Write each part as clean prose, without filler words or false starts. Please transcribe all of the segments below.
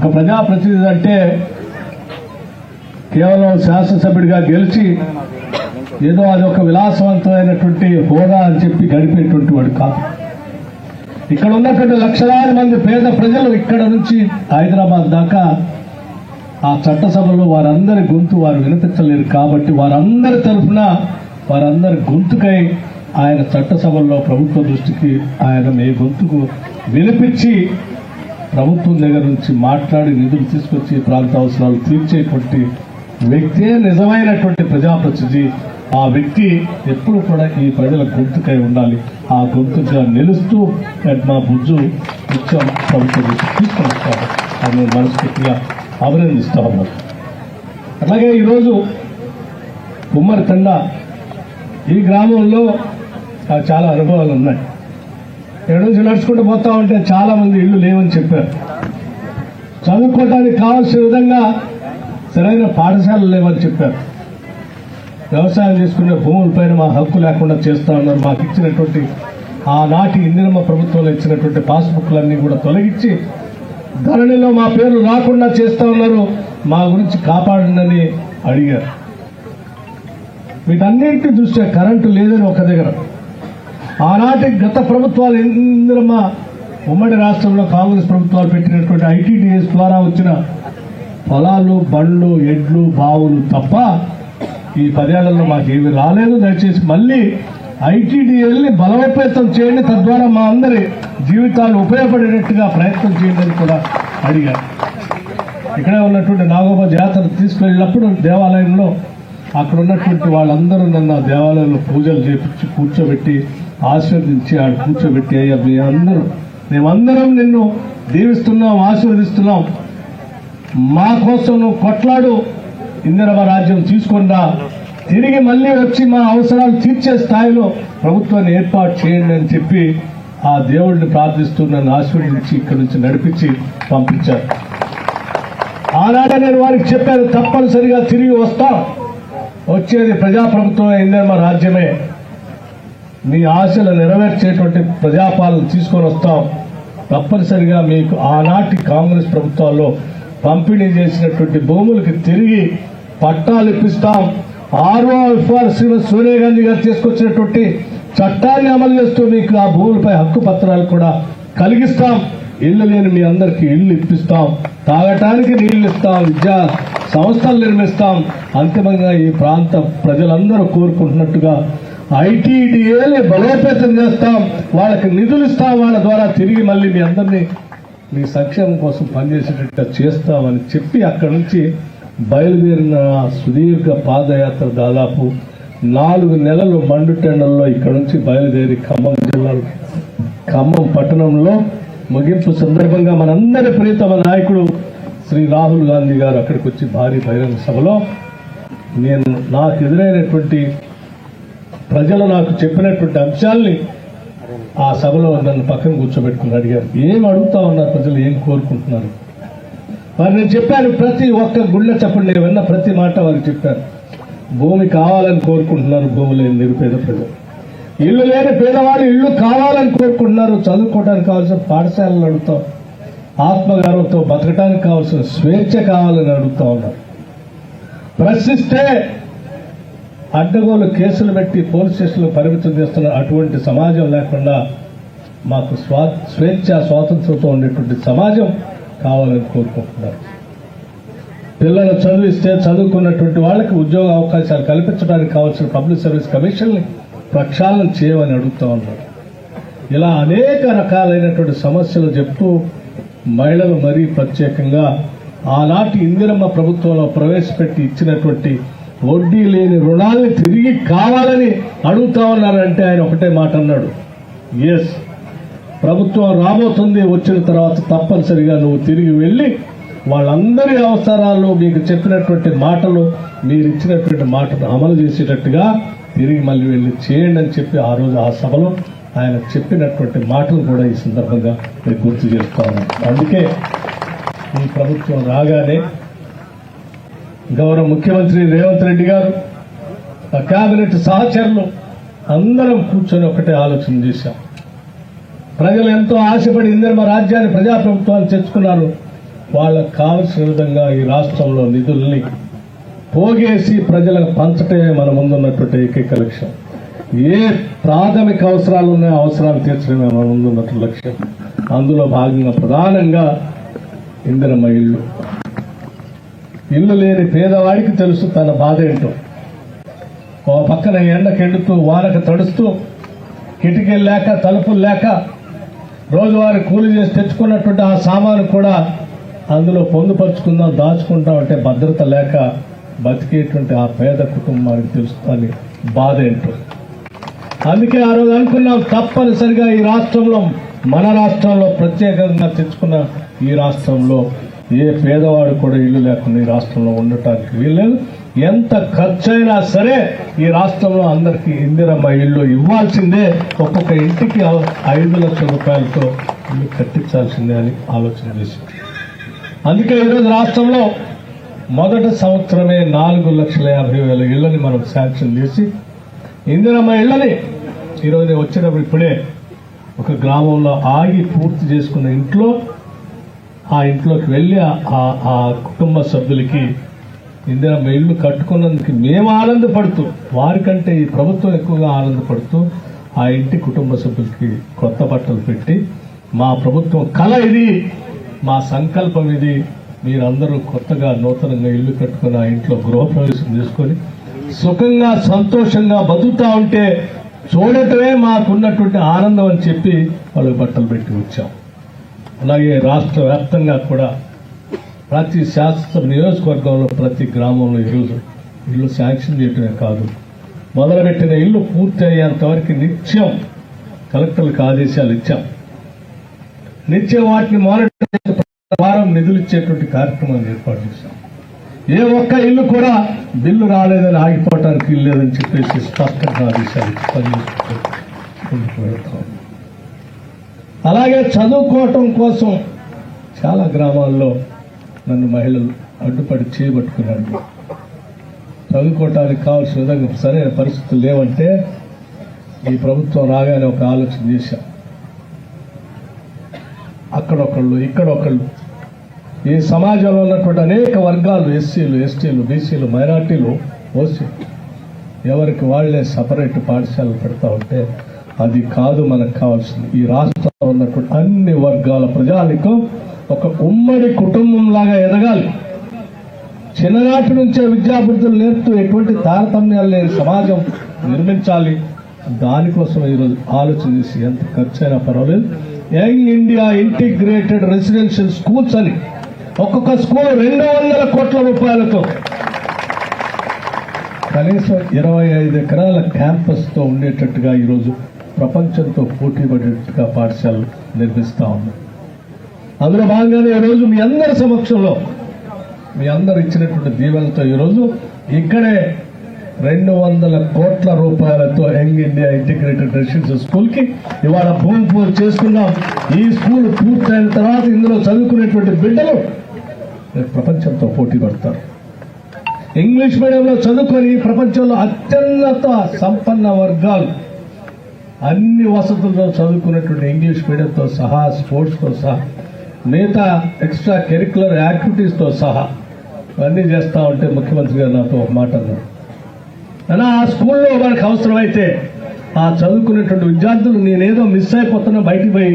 ఒక ప్రజాప్రతినిధి అంటే కేవలం శాసనసభ్యుడిగా గెలిచి ఏదో అది ఒక విలాసవంతమైనటువంటి హోదా అని చెప్పి గడిపేటువంటి వాడు కాదు. ఇక్కడ ఉన్నటువంటి లక్షలాది మంది పేద ప్రజలు ఇక్కడ నుంచి హైదరాబాద్ దాకా ఆ చట్టసభలో వారందరి గొంతు వారు వినిపించలేరు కాబట్టి వారందరి తరఫున వారందరి గొంతుకై ఆయన చట్టసభల్లో ప్రభుత్వ దృష్టికి ఆయన మీ గొంతుకు వినిపించి ప్రభుత్వం దగ్గర నుంచి మాట్లాడి నిధులు తీసుకొచ్చి ప్రాంత అవసరాలు తీర్చేటువంటి వ్యక్తే నిజమైనటువంటి ప్రజాప్రతినిధి. ఆ వ్యక్తి ఎప్పుడు కూడా ఈ ప్రజల గొంతుకై ఉండాలి. ఆ గొంతుగా నిలుస్తూ మా బుజ్జు నిత్యం ప్రభుత్వం తీసుకొని వస్తారు. అని మనస్ఫూర్తిగా అభినందిస్తా ఉన్నారు. అలాగే ఈరోజు ఉమ్మడి తండ ఈ గ్రామంలో చాలా అనుభవాలు ఉన్నాయి. ఇక్కడ నుంచి నడుచుకుంటూ పోతా ఉంటే చాలా మంది ఇళ్ళు లేవని చెప్పారు. చదువుకోవడానికి కావాల్సిన విధంగా సరైన పాఠశాలలు లేవని చెప్పారు. వ్యవసాయం చేసుకునే భూములపైన మా హక్కు లేకుండా చేస్తా ఉన్నారు. మాకు ఇచ్చినటువంటి ఆనాటి ఇందిరమ్మ ప్రభుత్వంలో ఇచ్చినటువంటి పాస్బుక్లన్నీ కూడా తొలగించి ధరణిలో మా పేర్లు రాకుండా చేస్తా ఉన్నారు. మా గురించి కాపాడండి అడిగారు. వీటన్నింటి దృష్ట్యా కరెంటు లేదని ఒక దగ్గర ఆనాటి గత ప్రభుత్వాలు ఇందిరమ్మ ఉమ్మడి రాష్ట్రంలో కాంగ్రెస్ ప్రభుత్వాలు పెట్టినటువంటి ఐటీడీఎస్ ద్వారా వచ్చిన పొలాలు, బండ్లు, ఎడ్లు, బావులు తప్ప ఈ 10 ఏళ్లలో మాకేమీ రాలేదు. దయచేసి మళ్ళీ ఐటీడీఎల్ని బలోపేతం చేయండి, తద్వారా మా అందరి జీవితాలు ఉపయోగపడేటట్టుగా ప్రయత్నం చేయండి అని కూడా అడిగారు. ఇక్కడే ఉన్నటువంటి నాగోబా జాతర తీసుకెళ్ళినప్పుడు దేవాలయంలో అక్కడ ఉన్నటువంటి వాళ్ళందరూ నన్ను ఆ దేవాలయంలో పూజలు చేపించి కూర్చోబెట్టి ఆశీర్వదించి ఆడ కూర్చోబెట్టి అయ్యా మీ అందరూ మేమందరం నిన్ను దీవిస్తున్నాం, ఆశీర్వదిస్తున్నాం, మా కోసం నువ్వు కొట్లాడు, ఇందిరమ్మ రాజ్యం తీసుకున్నా తిరిగి మళ్ళీ వచ్చి మా అవసరాలు తీర్చే స్థాయిలో ప్రభుత్వాన్ని ఏర్పాటు చేయండి అని చెప్పి ఆ దేవుడిని ప్రార్థిస్తూ నన్ను ఆశీర్వదించి ఇక్కడి నుంచి నడిపించి పంపించారు. ఆనాడే నేను వారికి చెప్పాను, తప్పనిసరిగా తిరిగి వస్తాం, వచ్చేది ప్రజాప్రభుత్వం ఇందిరమ్మ రాజ్యమే, మీ ఆశలు నెరవేర్చేటువంటి ప్రజాపాలన తీసుకొని వస్తాం, తప్పనిసరిగా మీకు ఆనాటి కాంగ్రెస్ ప్రభుత్వాల్లో పంపిణీ చేసినటువంటి భూములకి తిరిగి పట్టాలు ఇప్పిస్తాం, ROFR శ్రీమతి సోనియా గాంధీ గారు తీసుకొచ్చినటువంటి చట్టాన్ని అమలు చేస్తూ మీకు ఆ భూములపై హక్కు పత్రాలు కూడా కలిగిస్తాం, ఇళ్లు లేని మీ అందరికీ ఇళ్లు ఇప్పిస్తాం, తాగటానికి నీళ్లు ఇస్తాం, విద్యా సంస్థలు నిర్మిస్తాం, అంతిమంగా ఈ ప్రాంత ప్రజలందరూ కోరుకుంటున్నట్టుగా ఐటీడీఏని బలోపేతం చేస్తాం, వాళ్ళకి నిధులు ఇస్తాం, వాళ్ళ ద్వారా తిరిగి మళ్ళీ మీ అందరినీ మీ సంక్షేమం కోసం పనిచేసేటట్టు చేస్తామని చెప్పి అక్కడి నుంచి బయలుదేరిన సుదీర్ఘ పాదయాత్ర దాదాపు 4 నెలలు మండుటెండల్లో ఇక్కడ నుంచి బయలుదేరి ఖమ్మం జిల్లాలో ఖమ్మం పట్టణంలో ముగింపు సందర్భంగా మనందరి ప్రియతమ నాయకుడు శ్రీ రాహుల్ గాంధీ గారు అక్కడికి వచ్చి భారీ బహిరంగ సభలో నాకు ఎదురైనటువంటి ప్రజలు నాకు చెప్పినటువంటి అంశాల్ని ఆ సభలో నన్ను పక్కన కూర్చోబెట్టుకుని అడిగారు, ఏం అడుగుతా ఉన్నారు ప్రజలు, ఏం కోరుకుంటున్నారు. మరి నేను చెప్పాను, ప్రతి ఒక్క గుళ్ళ చెప్పండి, నేను విన్న ప్రతి మాట వారికి చెప్పాను. భూమి కావాలని కోరుకుంటున్నారు, భూమి లేని నిరుపేద ప్రజలు, ఇల్లు లేని పేదవాడు ఇల్లు కావాలని కోరుకుంటున్నారు, చదువుకోవడానికి కావాల్సిన పాఠశాలను అడుగుతాం, ఆత్మగౌరవంతో బతకడానికి కావాల్సిన స్వేచ్ఛ కావాలని అడుగుతా ఉన్నారు. ప్రశ్నిస్తే అడ్డగోలు కేసులు పెట్టి పోలీస్ స్టేషన్లో పరిమితం చేస్తున్న అటువంటి సమాజం లేకుండా మాకు స్వేచ్ఛ స్వాతంత్రంతో ఉండేటువంటి సమాజం కావాలని కోరుకుంటున్నారు. పిల్లలు చదివిస్తే చదువుకున్నటువంటి వాళ్ళకి ఉద్యోగ అవకాశాలు కల్పించడానికి కావాల్సిన పబ్లిక్ సర్వీస్ కమిషన్ని ప్రక్షాళన చేయమని అడుగుతూ ఉన్నారు. ఇలా అనేక రకాలైనటువంటి సమస్యలు చెప్తూ మహిళలు మరీ ప్రత్యేకంగా ఆనాటి ఇందిరమ్మ ప్రభుత్వంలో ప్రవేశపెట్టి ఇచ్చినటువంటి వడ్డీ లేని రుణాన్ని తిరిగి కావాలని అడుగుతా ఉన్నారంటే ఆయన ఒకటే మాట అన్నాడు, ఎస్, ప్రభుత్వం రాబోతుంది, వచ్చిన తర్వాత తప్పనిసరిగా నువ్వు తిరిగి వెళ్ళి వాళ్ళందరి అవసరాలు మీకు చెప్పినటువంటి మాటలు, మీరు ఇచ్చినటువంటి మాటను అమలు చేసేటట్టుగా తిరిగి మళ్ళీ వెళ్ళి చేయండి అని చెప్పి ఆ రోజు ఆ సభలో ఆయన చెప్పినటువంటి మాటలు కూడా ఈ సందర్భంగా నేను గుర్తు చేస్తా ఉన్నాను. అందుకే ఈ ప్రభుత్వం రాగానే గౌరవ ముఖ్యమంత్రి రేవంత్ రెడ్డి గారు, కేబినెట్ సహచరులు అందరం కూర్చొని ఒకటే ఆలోచన చేశాం. ప్రజలు ఎంతో ఆశపడి ఇందిరమ్మ రాజ్యాన్ని ప్రజాప్రభుత్వాన్ని తెచ్చుకున్నారు. వాళ్ళకు కావలసిన విధంగా ఈ రాష్ట్రంలో నిధుల్ని పోగేసి ప్రజలకు పంచటమే మన ముందున్నటువంటి ఏకైక లక్ష్యం. ఏ ప్రాథమిక అవసరాలు ఉన్నాయో అవసరాలు తీర్చడమే మన ముందున్నటువంటి లక్ష్యం. అందులో భాగంగా ప్రధానంగా ఇందిరమ్మ ఇల్లు లేని పేదవాడికి తెలుసు తన బాధ ఏంటో. ఓ పక్కన ఎండకెండుతూ వానకు తడుస్తూ కిటికీలు లేక తలుపులు లేక రోజువారీ కూలి చేసి తెచ్చుకున్నటువంటి ఆ సామాను కూడా అందులో పొందుపరుచుకుందాం దాచుకుంటాం అంటే భద్రత లేక బతికేటువంటి ఆ పేద కుటుంబానికి తెలుస్తుంది బాధ ఏంటో. అందుకే ఆ రోజు అనుకున్నాం తప్పనిసరిగా ఈ రాష్ట్రంలో మన రాష్ట్రంలో ప్రత్యేకంగా తెచ్చుకున్న ఈ రాష్ట్రంలో ఏ పేదవాడు కూడా ఇల్లు లేకుండా ఈ రాష్ట్రంలో ఉండటానికి వీల్లేదు. ఎంత ఖర్చైనా సరే ఈ రాష్ట్రంలో అందరికీ ఇందిరమ్మ ఇల్లు ఇవ్వాల్సిందే. ఒక్కొక్క ఇంటికి 5 లక్షల రూపాయలతో ఇల్లు కట్టించాల్సిందే అని ఆలోచన చేసింది. అందుకే ఈరోజు రాష్ట్రంలో మొదటి సంవత్సరమే 4,50,000 ఇళ్లని మనం శాంక్షన్ చేసి ఇందిరమ్మ ఇళ్లని ఈరోజు నేను వచ్చినప్పుడు ఇప్పుడే ఒక గ్రామంలో ఆగి పూర్తి చేసుకున్న ఇంట్లో ఆ ఇంట్లోకి వెళ్ళి ఆ కుటుంబ సభ్యులకి ఇందిరమ్మ ఇల్లు కట్టుకున్నందుకు మేము ఆనందపడుతూ వారికంటే ఈ ప్రభుత్వం ఎక్కువగా ఆనందపడుతూ ఆ ఇంటి కుటుంబ సభ్యులకి కొత్త బట్టలు పెట్టి మా ప్రభుత్వం కళ ఇది, మా సంకల్పం ఇది, మీరందరూ కొత్తగా నూతనంగా ఇల్లు కట్టుకుని ఆ ఇంట్లో గృహప్రవేశం చేసుకొని సుఖంగా సంతోషంగా బతుకుతా ఉంటే చూడటమే మాకున్నటువంటి ఆనందం అని చెప్పి వాళ్ళకి బట్టలు పెట్టి వచ్చాం. అలాగే రాష్ట్ర వ్యాప్తంగా కూడా ప్రతి శాసనసభ నియోజకవర్గంలో ప్రతి గ్రామంలో ఈరోజు ఇల్లు శాంక్షన్ చేయటమే కాదు, మొదలుపెట్టిన ఇల్లు పూర్తి అయ్యేంత వరకు నిత్యం కలెక్టర్లకు ఆదేశాలు ఇచ్చాం. నిత్యం వాటిని మానిటర్ వారం నిధులు ఇచ్చేటువంటి కార్యక్రమాన్ని ఏర్పాటు చేశాం. ఏ ఒక్క ఇల్లు కూడా బిల్లు రాలేదని ఆగిపోవటానికి ఇల్లు లేదని చెప్పేసి స్పష్టంగా ఆదేశాలు పనిచేస్తాం. అలాగే చదువుకోవటం కోసం చాలా గ్రామాల్లో నన్ను మహిళలు అడ్డుపడి చేయబట్టుకున్నారు. చదువుకోవటానికి కావాల్సిన విధంగా సరైన పరిస్థితులు లేవంటే ఈ ప్రభుత్వం రాగానే ఒక ఆలోచన చేశాం. అక్కడొకళ్ళు ఇక్కడొకళ్ళు ఈ సమాజంలో ఉన్నటువంటి అనేక వర్గాలు ఎస్సీలు ఎస్టీలు బీసీలు మైనార్టీలు ఓసీ ఎవరికి వాళ్లే సపరేట్ పాఠశాలలు పెడతా ఉంటే అది కాదు మనకు కావాల్సింది. ఈ రాష్ట్రంలో ఉన్నటువంటి అన్ని వర్గాల ప్రజానికం ఒక ఉమ్మడి కుటుంబంలాగా ఎదగాలి. చిన్ననాటి నుంచే విద్యాభివృద్ధులు నేర్పుతూ ఎటువంటి తారతమ్యాలు లేని సమాజం నిర్మించాలి. దానికోసం ఈరోజు ఆలోచన చేసి ఎంత ఖర్చైనా పర్వాలేదు young India integrated residential schools అని ఒక్కొక్క స్కూల్ 200 కోట్ల రూపాయలతో కనీసం 25 ఎకరాల క్యాంపస్తో ఉండేటట్టుగా ఈరోజు ప్రపంచంతో పోటీ పడేట్టుగా పాఠశాలలు నిర్మిస్తా ఉన్నాం. అందులో భాగంగానే ఈరోజు మీ అందరి సమక్షంలో మీ అందరు ఇచ్చినటువంటి దీవెనలతో ఈరోజు ఇక్కడే 200 కోట్ల రూపాయలతో young India integrated residential school కి ఇవాళ భూమి పూజ చేసుకున్నాం. ఈ స్కూల్ పూర్తయిన తర్వాత ఇందులో చదువుకునేటువంటి బిడ్డలు ప్రపంచంతో పోటీ పడతారు. ఇంగ్లీష్ మీడియంలో చదువుకొని ప్రపంచంలో అత్యున్నత సంపన్న వర్గాలు అన్ని వసతులతో చదువుకున్నటువంటి ఇంగ్లీష్ మీడియంతో సహా స్పోర్ట్స్తో సహా మిగతా ఎక్స్ట్రా కరిక్యులర్ యాక్టివిటీస్తో సహా అన్నీ చేస్తూ ఉంటే ముఖ్యమంత్రి గారు నాతో ఒక మాట అన్నారు. అలా ఆ స్కూల్లో మనకు అవసరమైతే ఆ చదువుకునేటువంటి విద్యార్థులు నేనేదో మిస్ అయిపోతున్నా బయటికి పోయి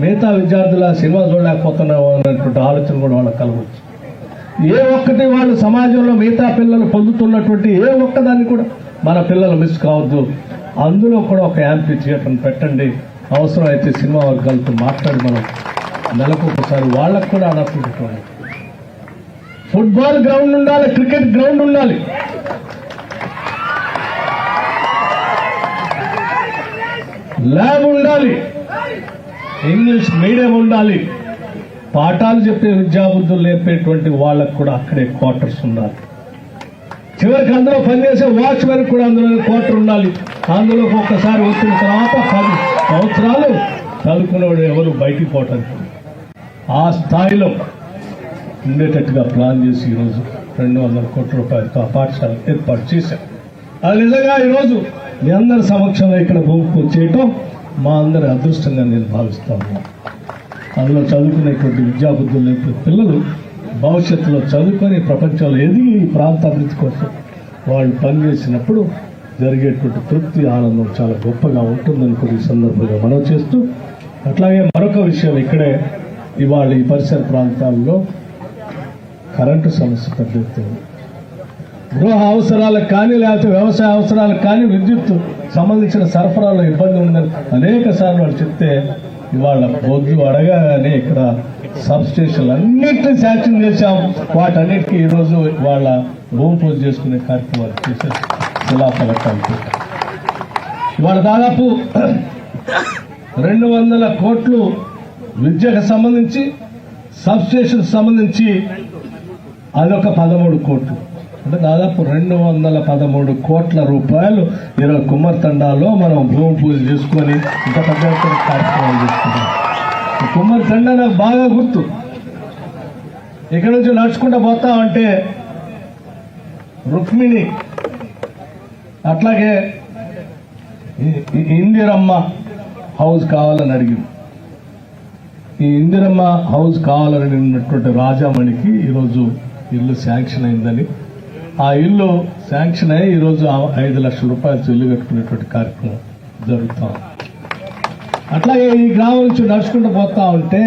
మిగతా విద్యార్థుల సినిమా చూడలేకపోతున్నావు అన్నటువంటి ఆలోచన కూడా వాళ్ళకి కలగవచ్చు. ఏ ఒక్కటి వాళ్ళు సమాజంలో మిగతా పిల్లలు పొందుతున్నటువంటి ఏ ఒక్కదాన్ని కూడా మన పిల్లలు మిస్ కావద్దు. అందులో కూడా ఒక యాంపీ థియేటర్ని పెట్టండి. అవసరమైతే సినిమా వర్గాలతో మాట్లాడి మనం నెలకు ఒకసారి వాళ్ళకు కూడా అడగట్టుకోవాలి. ఫుట్బాల్ గ్రౌండ్ ఉండాలి, క్రికెట్ గ్రౌండ్ ఉండాలి. ల్యాబ్ ఉండాలి, ఇంగ్లీష్ మీడియం ఉండాలి, పాఠాలు చెప్పే విద్యాబుద్ధులు నేర్పేటువంటి వాళ్ళకు కూడా అక్కడే క్వార్టర్స్ ఉండాలి. చివరికి అందులో పనిచేసే వాచ్మెన్ కూడా అందులో క్వార్టర్ ఉండాలి. అందులో ఒక్కసారి వచ్చిన తర్వాత 10 సంవత్సరాలు చదువుకునేవాడు ఎవరు బయటికి పోవటానికి ఆ స్థాయిలో ఉండేటట్టుగా ప్లాన్ చేసి ఈరోజు 200 కోట్ల రూపాయలతో ఆ పాఠశాల ఏర్పాటు చేశాం. అది నిజంగా ఈరోజు మీ అందరి సమక్షంలో ఇక్కడ భూమి పూజ చేయటం మా అందరి అదృష్టంగా నేను భావిస్తాను. అందులో చదువుకునేటువంటి విద్యాబుద్ధులు పిల్లలు భవిష్యత్తులో చదువుకొని ప్రపంచంలో ఎదిగి ఈ ప్రాంత అభివృద్ధి కోసం వాళ్ళు పనిచేసినప్పుడు జరిగేటువంటి తృప్తి ఆనందం చాలా గొప్పగా ఉంటుందని కూడా ఈ సందర్భంగా మనం చేస్తూ, అట్లాగే మరొక విషయం, ఇక్కడే ఇవాళ ఈ పరిసర ప్రాంతాల్లో కరెంటు సమస్య పెద్ద ఎత్తున గృహ అవసరాలకు కానీ లేకపోతే వ్యవసాయ అవసరాలకు కానీ విద్యుత్ సంబంధించిన సరఫరాలో ఇబ్బంది ఉందని అనేక సార్లు వాళ్ళు చెప్తే, ఇవాళ బొద్దు అడగానే ఇక్కడ సబ్ స్టేషన్లు అన్నింటినీ శాంక్షన్ చేశాం. వాటన్నిటికీ ఈరోజు వాళ్ళ భూమి పూజ చేసుకునే కార్యక్రమాలు చేశారు. శిలాఫలకాలు ఇవాళ దాదాపు 200 కోట్లు విద్యకు సంబంధించి, సబ్ స్టేషన్ సంబంధించి అదొక 13 కోట్లు, అంటే దాదాపు 213 కోట్ల రూపాయలు ఈరోజు కుమ్మరితండాలో మనం భూమి పూజ చేసుకొని ఇంత పెద్ద ఎత్తున కార్యక్రమాలు చేసుకున్నాం. కుమ్మరితండ నాకు బాగా గుర్తు. ఇక్కడ నుంచి నడుచుకుంటూ పోతా ఉంటే రుక్మిణి, అట్లాగే ఇందిరమ్మ హౌస్ కావాలని అడిగింది. ఈ ఇందిరమ్మ హౌస్ కావాలని ఉన్నటువంటి రాజామణికి ఈరోజు ఇల్లు శాంక్షన్ అయిందని, ఆ ఇల్లు శాంక్షన్ అయ్యి ఈరోజు 5 లక్షల రూపాయలు ఇల్లు కట్టుకునేటువంటి కార్యక్రమం జరుగుతాం. అట్లాగే ఈ గ్రామం నుంచి నడుచుకుంటూ పోతా ఉంటే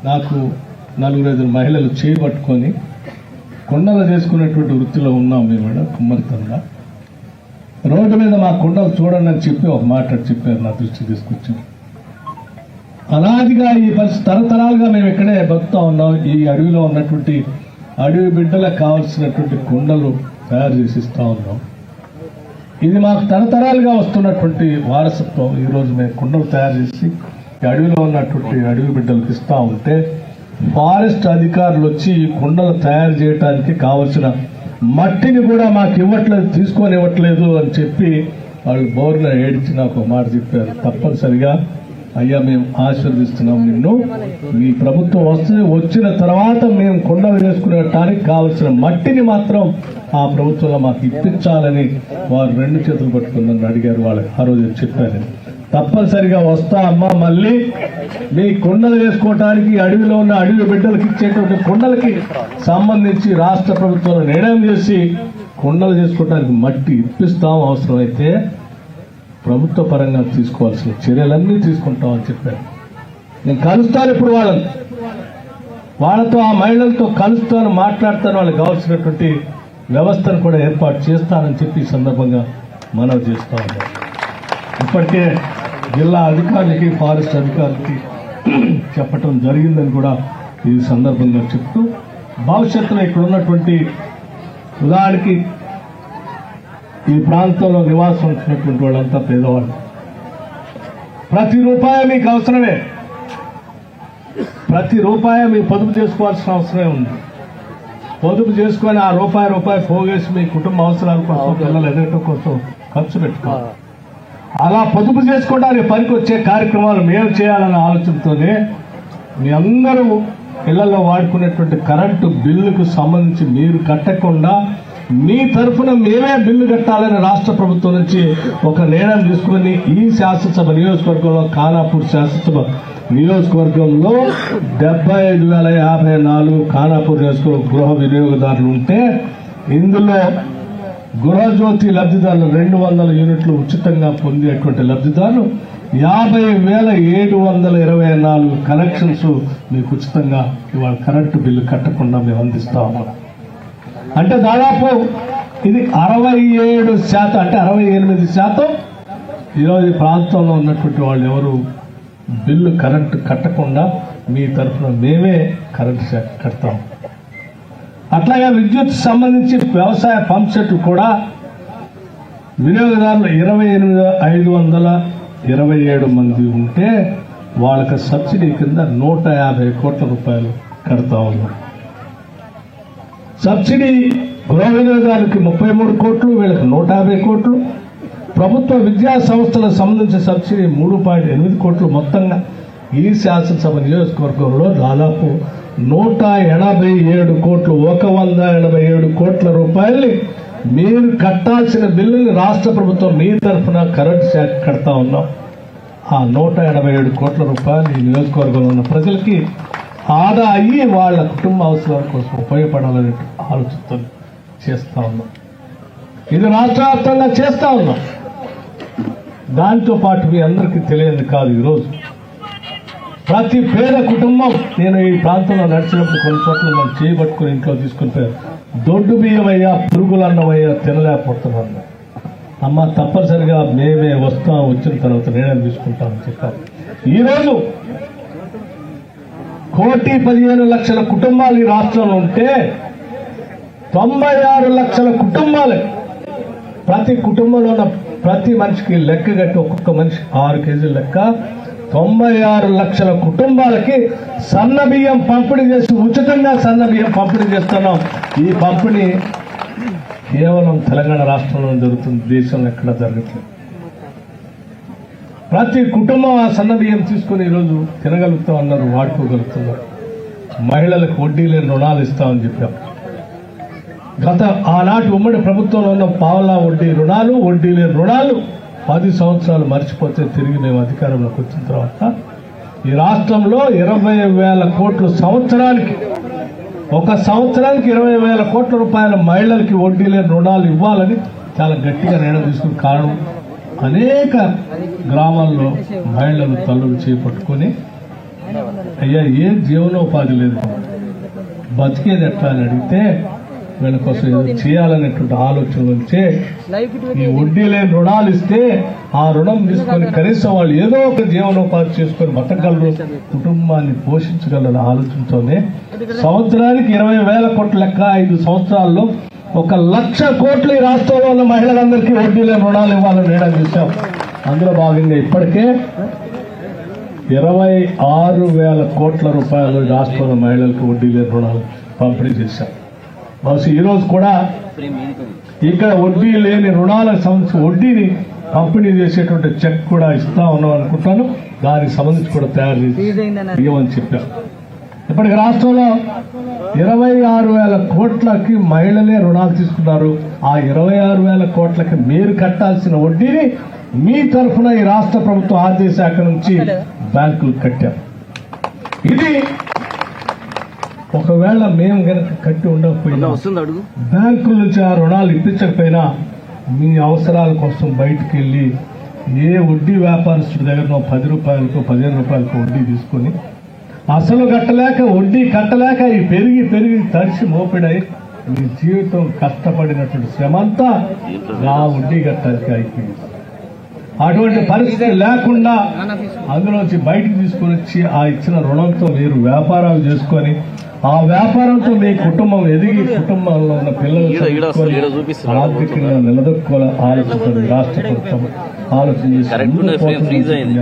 నాకు 4-5 మహిళలు చేయబట్టుకొని కుండలు చేసుకునేటువంటి వృత్తిలో ఉన్నాం మేము కుమ్మరితంగా. రోడ్డు మీద మా కుండలు చూడండి అని చెప్పి ఒక మాట చెప్పారు, నా దృష్టి తీసుకొచ్చింది. అనాదిగా ఈ పరిస్థితి తరతరాలుగా మేము ఇక్కడే బతుకుతా ఉన్నాం. ఈ అడవిలో ఉన్నటువంటి అడవి బిడ్డలకు కావాల్సినటువంటి కుండలు తయారు చేసి ఇస్తా ఉన్నాం. ఇది మాకు తరతరాలుగా వస్తున్నటువంటి వారసత్వం. ఈరోజు మేము కుండలు తయారు చేసి అడవిలో ఉన్నటువంటి అడవి బిడ్డలకు ఇస్తా ఉంటే, ఫారెస్ట్ అధికారులు వచ్చి ఈ కుండలు తయారు చేయడానికి కావలసిన మట్టిని కూడా మాకు ఇవ్వట్లేదు, తీసుకొని ఇవ్వట్లేదు అని చెప్పి వాళ్ళు బోర్న ఏడిచి నాకు ఒక మాట చెప్పారు. తప్పనిసరిగా అయ్యా మేము ఆశీర్దిస్తున్నాం నిన్ను, మీ ప్రభుత్వం వచ్చిన తర్వాత మేము కుండలు చేసుకునేటానికి కావలసిన మట్టిని మాత్రం ఆ ప్రభుత్వంలో మాకు ఇప్పించాలని వారు 2 చేతులు పట్టుకుని నన్ను అడిగారు. వాళ్ళకి ఆ రోజు చెప్పాను, తప్పనిసరిగా వస్తా అమ్మా, మళ్ళీ మీ కుండలు వేసుకోవటానికి అడవిలో ఉన్న అడవి బిడ్డలకు ఇచ్చేటువంటి కుండలకి సంబంధించి రాష్ట్ర ప్రభుత్వంలో నిర్ణయం చేసి కుండలు చేసుకోవటానికి మట్టి ఇప్పిస్తాం, అవసరమైతే ప్రభుత్వ పరంగా తీసుకోవాల్సిన చర్యలన్నీ తీసుకుంటామని చెప్పారు. నేను కలుస్తాను ఇప్పుడు వాళ్ళతో ఆ మహిళలతో కలుస్తాను, మాట్లాడతాను, వాళ్ళకి కావాల్సినటువంటి వ్యవస్థను కూడా ఏర్పాటు చేస్తానని చెప్పి ఈ సందర్భంగా మనవి చేస్తా ఉన్నాం. ఇప్పటికే జిల్లా అధికారులకి ఫారెస్ట్ అధికారులకి చెప్పటం జరిగిందని కూడా ఈ సందర్భంగా చెప్తూ, భవిష్యత్తులో ఇక్కడ ఉన్నటువంటి ఉదాహరణకి ఈ ప్రాంతంలో నివాసం ఉంటున్నటువంటి వాళ్ళంతా పేదవాళ్ళు. ప్రతి రూపాయి మీకు అవసరమే, ప్రతి రూపాయి మీకు పొదుపు చేసుకోవాల్సిన అవసరమే ఉంది. పొదుపు చేసుకొని ఆ రూపాయి పోగేసి మీ కుటుంబ అవసరాల కోసం, పిల్లలు ఎదగటం కోసం ఖర్చు పెట్టుకోవాలి. అలా పొదుపు చేసుకోవడానికి పనికి వచ్చే కార్యక్రమాలు మేము చేయాలన్న ఆలోచనతోనే మీ అందరూ ఇళ్లలో వాడుకునేటువంటి కరెంటు బిల్లుకు సంబంధించి మీరు కట్టకుండా మీ తరఫున మేమే బిల్లు కట్టాలని రాష్ట్ర ప్రభుత్వం నుంచి ఒక నిర్ణయం తీసుకుని ఈ శాసనసభ నియోజకవర్గంలో, ఖానాపూర్ శాసనసభ నియోజకవర్గంలో 75,054 ఖానాపూర్ నియోజకవర్గ గృహ వినియోగదారులు ఉంటే, ఇందులో గృహజ్యోతి లబ్ధిదారులు 200 యూనిట్లు ఉచితంగా పొందేటువంటి లబ్ధిదారులు 50,724 కనెక్షన్స్ మీకు ఉచితంగా ఇవాళ కరెంటు బిల్లు కట్టకుండా మేము అందిస్తా ఉన్నాం. అంటే దాదాపు ఇది 67%, అంటే 68% ఈరోజు ఈ ప్రాంతంలో ఉన్నటువంటి వాళ్ళు ఎవరు బిల్లు కరెంటు కట్టకుండా మీ తరఫున మేమే కరెంటు కడతాం. అట్లాగే విద్యుత్ సంబంధించి వ్యవసాయ పంప్ సెట్లు కూడా వినియోగదారులు 28,527 మంది ఉంటే వాళ్ళకి సబ్సిడీ కింద 150 కోట్ల రూపాయలు కడతా ఉన్నాం. సబ్సిడీ గృహ వినియోగదారులకి 33 కోట్లు, వీళ్ళకి 150 కోట్లు. ప్రభుత్వ విద్యా సంస్థలకు సంబంధించిన సబ్సిడీ 3.8 కోట్లు. మొత్తంగా ఈ శాసనసభ నియోజకవర్గంలో దాదాపు 187 కోట్లు, 187 కోట్ల రూపాయల్ని మీరు కట్టాల్సిన బిల్లుని రాష్ట్ర ప్రభుత్వం మీ తరఫున కరెంట్ శాఖ కడతా ఉన్నాం. ఆ 187 కోట్ల రూపాయలు ఈ నియోజకవర్గంలో ఉన్న ప్రజలకి ఆదా అయ్యి వాళ్ళ కుటుంబ అవసరాల కోసం ఉపయోగపడాలనే ఆలోచనతో చేస్తా ఉన్నాం. ఇది రాష్ట్ర వ్యాప్తంగా చేస్తా ఉన్నాం. దాంతో పాటు మీ అందరికీ తెలియదు కాదు, ఈరోజు ప్రతి పేద కుటుంబం, నేను ఈ ప్రాంతంలో నడిచినప్పుడు కొన్ని చోట్ల మనం చేయబట్టుకుని ఇంట్లో తీసుకుంటే దొడ్డు బియ్యమయ్యా, పురుగులన్నమయ్యా, తినలేకపోతున్నాను. అమ్మ తప్పనిసరిగా మేమే వస్తాం, వచ్చిన తర్వాత నిర్ణయం తీసుకుంటామని చెప్పారు. ఈరోజు 1,15,00,000 కుటుంబాలు ఈ రాష్ట్రంలో ఉంటే 96 లక్షల కుటుంబాలు, ప్రతి కుటుంబంలో ఉన్న ప్రతి మనిషికి లెక్క కట్టి ఒక్కొక్క మనిషి 6 కేజీల లెక్క 96 లక్షల కుటుంబాలకి సన్న బియ్యం పంపిణీ చేసి ఉచితంగా సన్న బియ్యం పంపిణీ చేస్తున్నాం. ఈ పంపిణీ కేవలం తెలంగాణ రాష్ట్రంలో జరుగుతుంది, దేశంలో ఎక్కడ జరగట్లేదు. ప్రతి కుటుంబం ఆ సన్న బియ్యం తీసుకుని ఈరోజు తినగలుగుతాం అన్నారు, వాడుకోగలుగుతున్నారు. మహిళలకు వడ్డీ లేని రుణాలు ఇస్తామని చెప్పాం. ఆనాటి ఉమ్మడి ప్రభుత్వంలో ఉన్న పావలా వడ్డీ రుణాలు, వడ్డీ లేని రుణాలు 10 సంవత్సరాలు మర్చిపోతే తిరిగి మేము అధికారంలోకి వచ్చిన తర్వాత ఈ రాష్ట్రంలో 20,000 కోట్లు సంవత్సరానికి, ఒక సంవత్సరానికి 20,000 కోట్ల రూపాయల మహిళలకి వడ్డీ లేని రుణాలు ఇవ్వాలని చాలా గట్టిగా నిర్ణయం తీసుకుని కారణం అనేక గ్రామాల్లో మహిళలు తల్లులు చేపట్టుకొని అయ్యా ఏ జీవనోపాధి లేదు, బతికేది ఎట్లా అని అడిగితే వీళ్ళ కోసం ఏదో చేయాలనేటువంటి ఆలోచన వచ్చే ఈ వడ్డీ లేని రుణాలు ఇస్తే ఆ రుణం తీసుకొని కనీసం వాళ్ళు ఏదో ఒక జీవనోపాధి చేసుకొని బతకగలరు, కుటుంబాన్ని పోషించగలరు ఆలోచనతోనే సంవత్సరానికి 20,000 కోట్ల లెక్క 5 సంవత్సరాల్లో 1,00,000 కోట్లు ఈ రాష్ట్రంలో ఉన్న మహిళలందరికీ వడ్డీ లేని రుణాలు ఇవ్వాలని నిర్ణయం చేశాం. అందులో భాగంగా ఇప్పటికే 26,000 కోట్ల రూపాయలు రాష్ట్రంలో మహిళలకు వడ్డీ లేని రుణాలు పంపిణీ చేశాం. బహుశా ఈరోజు కూడా ఇక్కడ వడ్డీ లేని రుణాలకు సంబంధించి వడ్డీని పంపిణీ చేసేటువంటి చెక్ కూడా ఇస్తా ఉన్నాం అనుకుంటాను. దానికి సంబంధించి కూడా తయారు చేసి ఇవ్వమని చెప్పాం. ఇప్పటికి రాష్ట్రంలో 26,000 కోట్లకి మహిళలే రుణాలు తీసుకున్నారు. ఆ 26,000 కోట్లకి మీరు కట్టాల్సిన వడ్డీని మీ తరఫున ఈ రాష్ట్ర ప్రభుత్వం ఆర్థిక శాఖ నుంచి బ్యాంకులు కట్టారు. ఇది ఒకవేళ మేము కనుక కట్టి ఉండకపోయినా, బ్యాంకుల నుంచి ఆ రుణాలు ఇప్పించకపోయినా మీ అవసరాల కోసం బయటకు వెళ్ళి ఏ వడ్డీ వ్యాపారస్తుడి దగ్గర 10 రూపాయలకు 15 రూపాయలకు వడ్డీ తీసుకొని అసలు కట్టలేక వడ్డీ కట్టలేక ఈ పెరిగి తడిసి మోపిడై మీ జీవితం కష్టపడినటువంటి శ్రమంతా నా వడ్డీ కట్టడానికి అయిపోయింది. అటువంటి పరిస్థితి లేకుండా అందులోంచి బయటకు తీసుకొని వచ్చి ఆ ఇచ్చిన రుణంతో మీరు వ్యాపారాలు చేసుకొని ఆ వ్యాపారంతో మీ కుటుంబం ఎదిగి కుటుంబంలో ఉన్న పిల్లలు ఆర్థికంగా నిలదొక్కుకోవాలని ఆలోచించండి. రాష్ట్ర ప్రభుత్వం ఆలోచన చేసి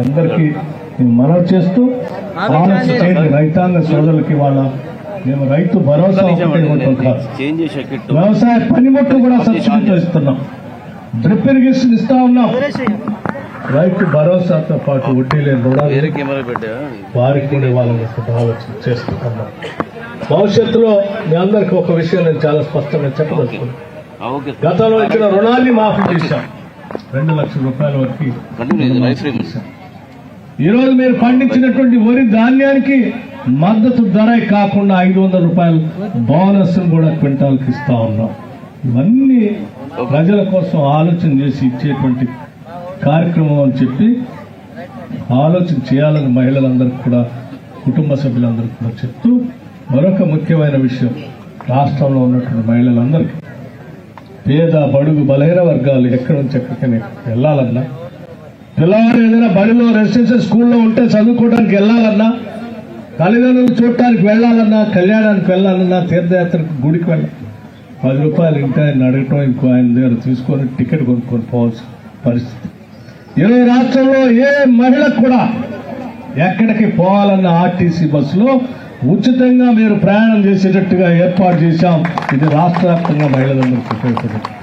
అందరికీ మనవి చేస్తూ ఆలోచన చేయండి. రైతాంగ సోదరులకి వాళ్ళ మేము రైతు భరోసా వ్యవసాయ పనిముట్లు కూడా సబ్సిడీతో ఇస్తున్నాం, డ్రిప్ ఇరిగేషన్ ఇస్తా ఉన్నాం. రైతు భరోసాతో పాటు వడ్డీ లేని రుణాలు వారికి కూడా వాళ్ళని ఆలోచన చేస్తున్నాం. భవిష్యత్తులో మీ అందరికీ ఒక విషయం నేను చాలా స్పష్టంగా చెప్పదలుచుకున్నాను. గతంలో ఇచ్చిన రుణాన్ని మాఫీ చేశాం, 2 లక్షల రూపాయల వరకు. ఈరోజు మీరు పండించినటువంటి వరి ధాన్యానికి మద్దతు ధర కాకుండా 500 రూపాయలు బోనస్ కూడా క్వింటాల్కి ఇస్తా ఉన్నాం. ఇవన్నీ ప్రజల కోసం ఆలోచన చేసి ఇచ్చేటువంటి కార్యక్రమం అని చెప్పి ఆలోచన చేయాలని మహిళలందరికీ కూడా, కుటుంబ సభ్యులందరికీ కూడా చెప్తూ, మరొక ముఖ్యమైన విషయం, రాష్ట్రంలో ఉన్నటువంటి మహిళలందరికీ పేద బడుగు బలహీన వర్గాలు ఎక్కడి నుంచి ఎక్కడికైనా వెళ్ళాలన్నా, పిల్లవాడు ఏదైనా బడిలో రెసిడెన్షియల్ స్కూల్లో ఉంటే చదువుకోవడానికి వెళ్ళాలన్నా, తల్లిదండ్రులు చూడటానికి వెళ్ళాలన్నా, కళ్యాణానికి వెళ్ళాలన్నా, తీర్థయాత్రకు గుడికి వెళ్ళాలి, 10 రూపాయలు ఇంటి ఆయన అడగటం, ఇంకో ఆయన దగ్గర తీసుకొని టికెట్ కొనుక్కొని పోవాల్సిన పరిస్థితి. ఈరోజు రాష్ట్రంలో ఏ మహిళకు కూడా ఎక్కడికి పోవాలన్న ఆర్టీసీ బస్సులో ఉచితంగా మీరు ప్రయాణం చేసేటట్టుగా ఏర్పాటు చేశాం. ఇది రాష్ట్ర వ్యాప్తంగా మహిళలందరికీ ఉపయోగపడుతుంది.